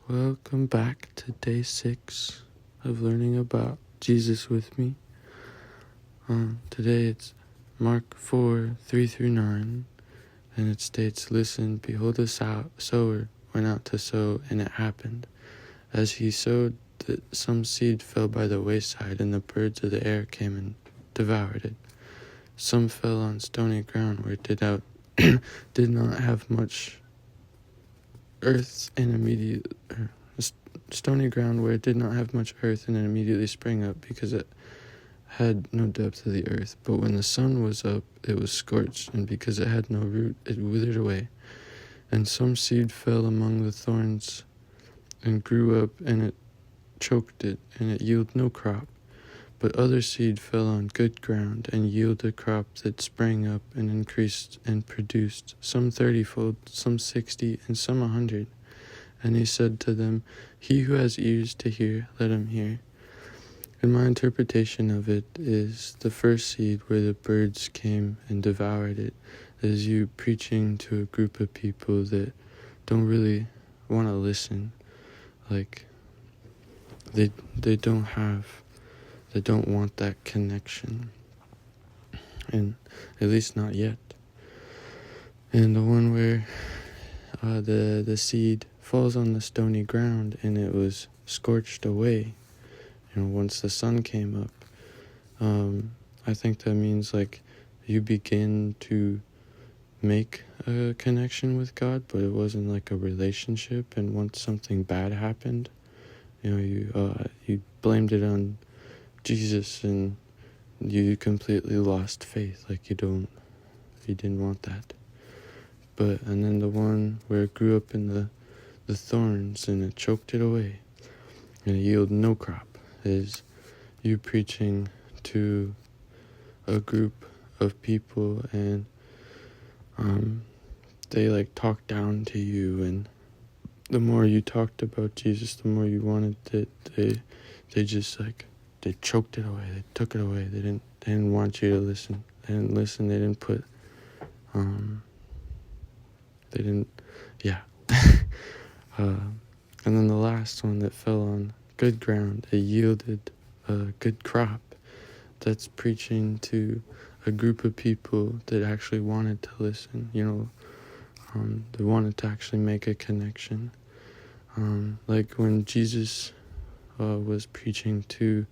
Welcome back to day 6 of learning about Jesus with me. Today it's Mark 4:3-9, and it states, "Listen, behold, the sower went out to sow, and it happened, as he sowed, that some seed fell by the wayside, and the birds of the air came and devoured it. Some fell on stony ground where it did not have much earth and stony ground where it did not have much earth, and it immediately sprang up, because it had no depth of the earth. But when the sun was up, it was scorched, and because it had no root, it withered away. And some seed fell among the thorns, and grew up, and it choked it, and it yielded no crop. But other seed fell on good ground, and yielded a crop that sprang up, and increased, and produced, some 30-fold, some 60, and some 100. And he said to them, He who has ears to hear, let him hear." And my interpretation of it is the first seed, where the birds came and devoured it, is you preaching to a group of people that don't really want to listen. Like, they don't want that connection, and at least not yet. And the one where the seed falls on the stony ground, and it was scorched away, once the sun came up. I think that means like you begin to make a connection with God, but it wasn't like a relationship. And once something bad happened, you blamed it on Jesus, and you completely lost faith. Like you didn't want that. And then the one where it grew up in the thorns, and it choked it away, and it yielded no crop, is you preaching to a group of people, and they like talk down to you, and the more you talked about Jesus, the more you wanted it. They just they choked it away. They took it away. They didn't want you to listen. They didn't listen. They didn't put and then the last one that fell on good ground, it yielded a good crop. That's preaching to a group of people that actually wanted to listen, they wanted to actually make a connection. Like when Jesus was preaching to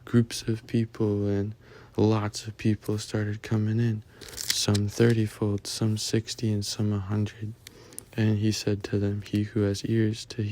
groups of people, and lots of people started coming in, some 30-fold, some 60, and some 100. And he said to them, He who has ears to hear,